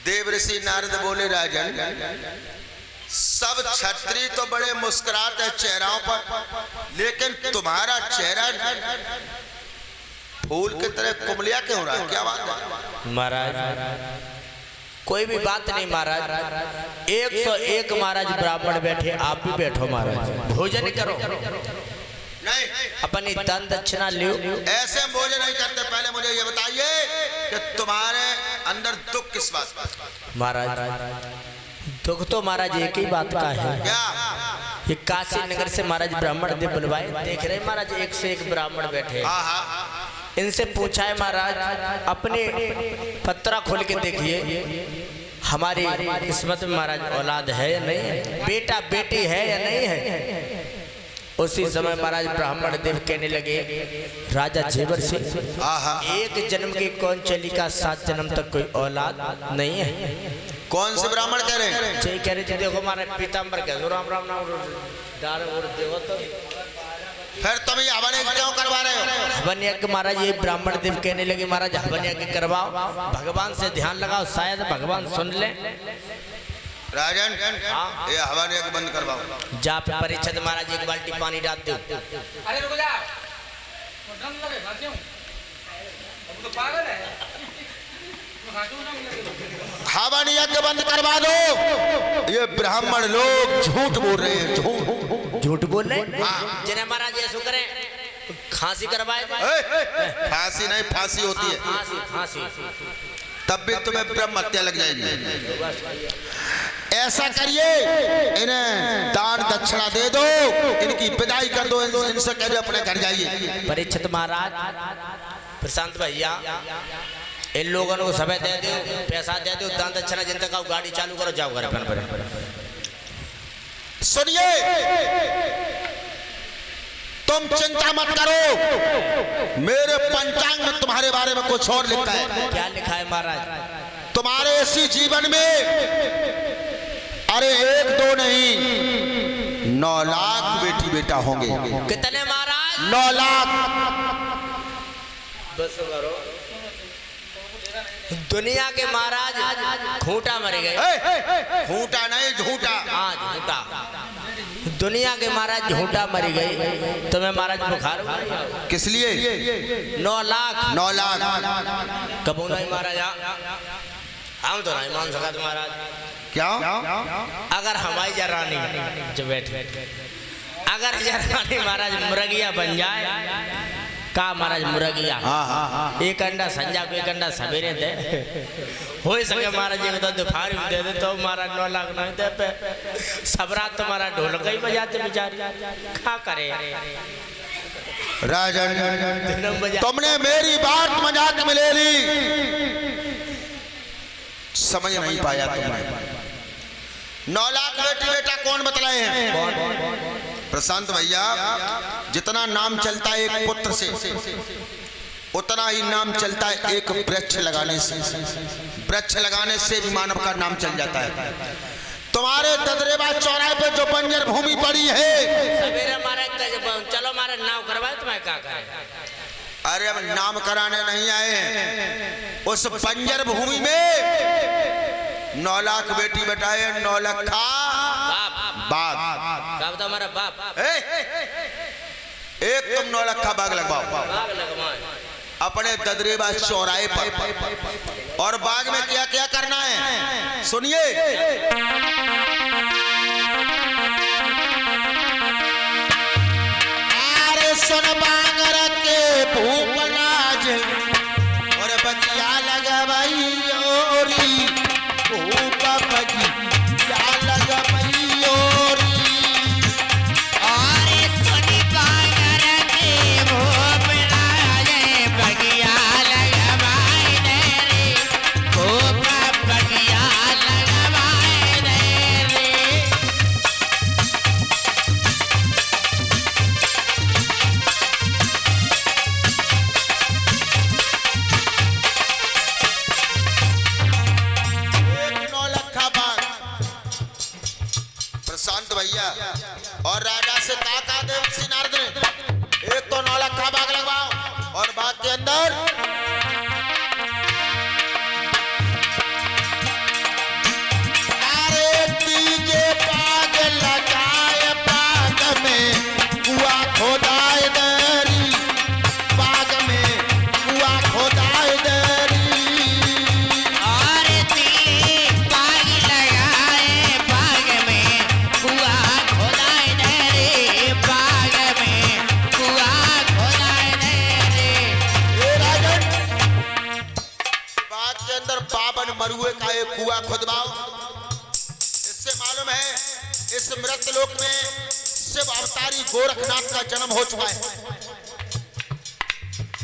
देवऋषि नारद बोले, राजन सब क्षत्रिय तो बड़े मुस्कुराते चेहरों पर, लेकिन तुम्हारा चेहरा फूल की तरह कुमलिया क्यों रहा है? क्या बात है? महाराज कोई भी बात नहीं महाराज, 101 महाराज ब्राह्मण बैठे, आप भी बैठो महाराज, भोजन करो। नहीं, अपनी दान दक्षिणा लियो। ऐसे भोजन नहीं करते। पहले मुझे ये बताइए कि तुम्हारे अंदर दुख किस बात का? महाराज दुख तो महाराज एक ही बात का है। क्या? ये काशी नगर से महाराज ब्राह्मण देव बुलवाए, देख रहे महाराज 1 से 1 ब्राह्मण बैठे। इनसे पूछा है महाराज, अपने पत्रा खोल के देखिए हमारी किस्मत में महाराज औलाद है या नहीं है, बेटा बेटी है या नहीं है। उसी समय महाराज ब्राह्मण देव कहने लगे, राजा जेवर से 1 जन्म की कौन चली का 7 जन्म तक कोई औलाद नहीं है। कौन से ब्राह्मण कह रहे हैं? जय कह रहे थे, देखो हमारे पीताम्बर कह दो राम राम नाम डाल और देवो। तो फिर तुम ये हवन यज्ञ क्यों करवा रहे हो? हवन यज्ञ महाराज, ये ब्राह्मण देव कहने लगे महाराज हवन यज्ञ करवाओ, भगवान से ध्यान लगाओ, शायद भगवान सुन ले। राजन ये हवन यज्ञ बंद करवाओ। जा पे परीक्षित महाराज 1 बाल्टी पानी डाल दो। अरे रुक जा, दम लगे भाग्यों, अब तो पागल है। हवन यज्ञ बंद करवा दो। ये ब्राह्मण लोग झूठ बोल रहे हैं, झूठ बोल रहे हैं। जिन्हें महाराज ये शुक्र है खांसी करवाए, फांसी नहीं फांसी होती है, फांसी तब भी तुम्हें ब्रह्म हत्या लग जाएगी। ऐसा करिए, इन्हें दान दक्षिणा दे दो, इनकी विदाई कर दो, इनसे कह दो अपने घर जाइए। परीक्षित महाराज, प्रशांत भैया, इन लोगों को समय दे दो, पैसा दे दो, दान दक्षिणा जिन तक गाड़ी चालू करो, जाओ घर पर। सुनिए, तुम चिंता मत करो, मेरे पंचांग में तुम्हारे बारे में कुछ और लिखा है। क्या लिखा है महाराज? तुम्हारे इसी जीवन में अरे 1-2 नहीं 9 लाख बेटी बेटा होंगे। कितने महाराज? 9 लाख। बस करो। दुनिया के महाराज खूंटा मर गए। खूंटा नहीं झूठा। हाँ झूठा। दुनिया के महाराज झूठा मरी गई, तुम्हें महाराज बुखार किस लिए? 9 लाख। 9 लाख कबू नहीं महाराज, हम तो नहीं मान सका महाराज। क्या? अगर हमारी जरानी जो बैठे, अगर जरानी महाराज मुर्गिया बन जाए, का महाराज मुर्गिया, एक अंडा संजा को, एक अंडा सवेरे दे, हो सके महाराज एक तो दोपहर दे दे, तो महाराज 9 लाख नहीं दे पे सबरात तुम्हारा ढोलक ही बजाते बेचारी, क्या करे। राजन तुमने मेरी बात मजाक में ले ली, समझ नहीं पाया तुम्हें। 9 लाख बेटी बेटा कौन बतलाए हैं? प्रशांत भैया, जितना नाम चलता है एक पुत्र से, उतना ही नाम चलता है एक वृक्ष लगाने से। वृक्ष लगाने से भी मानव का नाम चल जाता है। तुम्हारे ददरेबा चौराहे पे जो बंजर भूमि पड़ी है, सवेरे मारे चलो मारे नाम करवाए, तुम्हें क्या करें? अरे अब नाम कराने नहीं आए हैं, उस बंजर भूमि में 9 लाख बेटी बेटाए, 9 लाख बाप। बाप तो हमारा बाप। एक तुम 9 लाख का बाग लगवाओ अपने ददरेबा चौराहे पर। और बाग में क्या क्या करना है सुनिए। अरे सुन बागर के भूपनाज और बगिया लगवाई ओरी, भूप बगिया लगवाई ओरी। प्रशांत भैया और राजा से कहा देवऋषि नारद ने, एक तो 9 लाख का बाग लगवाओ और बाग के अंदर के अंदर 52 मरुए का एक कुआं खुदवाओ। इससे मालूम है इस मृत लोक में शिव अवतारी गोरखनाथ का जन्म हो चुका है।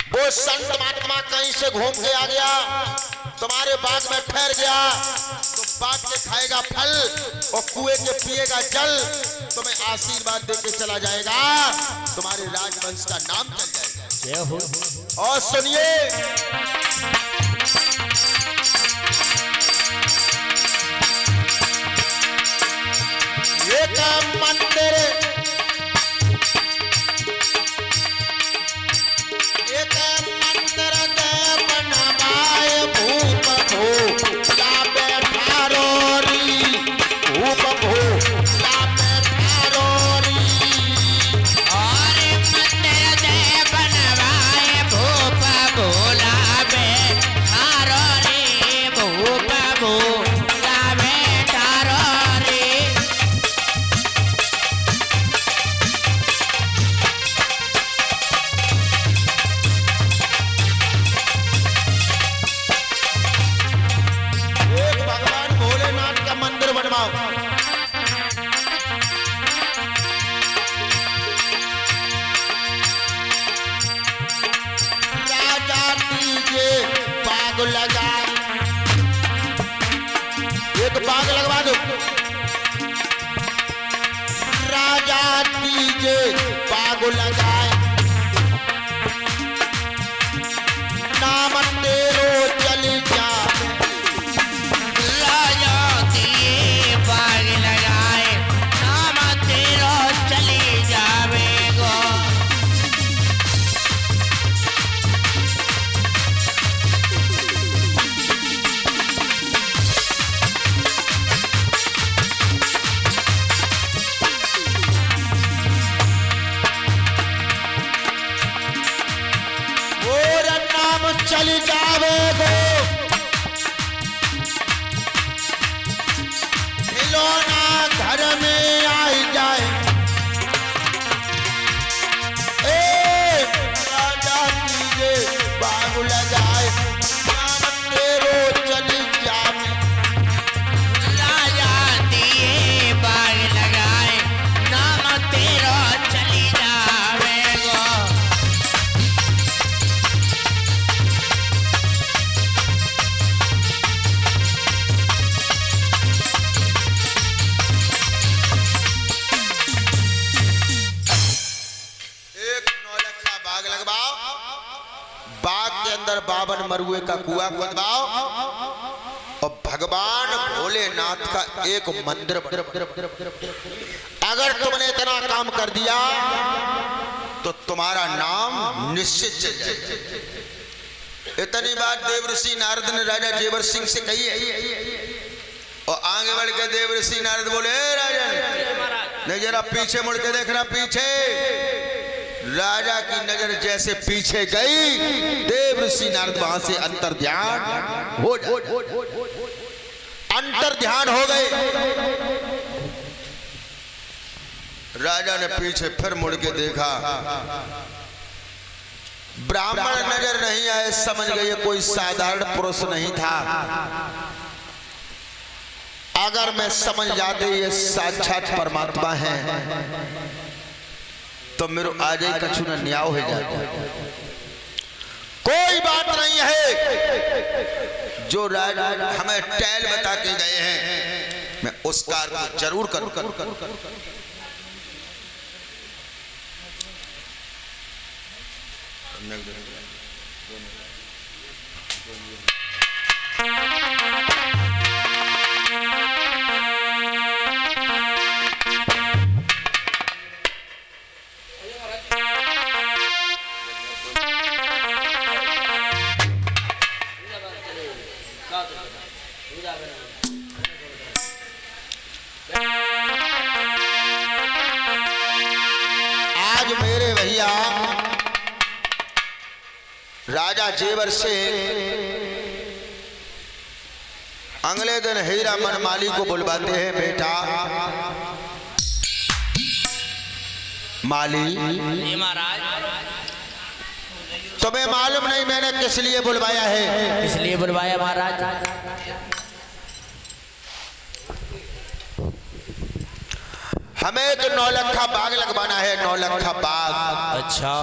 वो संत महात्मा कहीं से घूम के आ गया, तुम्हारे बाग में ठहर गया तो बाग के खाएगा फल और कुएं के पिएगा जल, तुम्हें आशीर्वाद देके चला जाएगा, तुम्हारे राजवंश का नाम चल जाएगा। और सुनिए, एक मंदिर दे बनवाए भूप भोला बैठारोरी, भूप भोला बैठारोरी। और मंदिर दे बनवाए भूप भोला बैठारोरी, भूप भोला बैठारोरी। एक भगवान भोलेनाथ का मंदिर बनवाओ। राजा दीजे बाग लगा, एक बाग लगवा दो। राजा दीजे बाग लगाए, नाम तेरो चली जा। राजा दिए बाग लगाए, नाम तेरो चली जावेगो। और नाम चल जावेगो, खिलौना घर में आई जाए। ए राजा दीजे बाग लगाए, नाम तेरो चली जावे। राजा दिए बाग लगाए, नाम तेरो चली जावेगो। एक नौलखा बाग लगवाओ, बाग के अंदर 52 मरुए का कुआं खुदवाओ और भगवान भोलेनाथ का एक मंदिर अगर तुमने इतना काम कर दिया तो तुम्हारा नाम निश्चित चल जाएगा। इतनी बात देवऋषि नारद ने राजा जेवर सिंह से कही है और आगे बढ़ के देवऋषि नारद बोले, राजन नहीं जरा पीछे मुड़ के देखना। पीछे राजा की नजर जैसे पीछे गई, देवऋषि नारद वहां से अंतर ध्यान हो गए। राजा ने पीछे फिर मुड़ के देखा, ब्राह्मण नजर नहीं आए, समझ गए कोई साधारण पुरुष नहीं था। अगर मैं समझ जाते ये साक्षात परमात्मा है तो मेरे आज ही कछु न न्याय हो जाता। कोई बात नहीं है, जो राजा हमें टैल बता के गए हैं मैं उस कार्य को जरूर करूं। आज मेरे भैया राजा जेवर सिंह अगले दिन हीरा मनमाली को बुलवाते हैं, बेटा माली महाराज तुम्हें मालूम नहीं मैंने किस लिए बुलवाया है? इसलिए बुलवाया महाराज, हमें तो 9 लखा बाग लगवाना है, 9 लखा बाग। अच्छा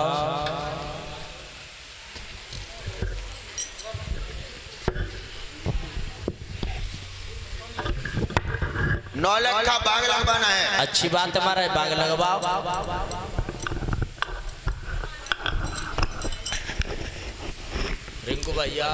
9 लखा बाग लगवाना है। अच्छी बात है महाराज, बाग लगवाओ। रिंकू भैया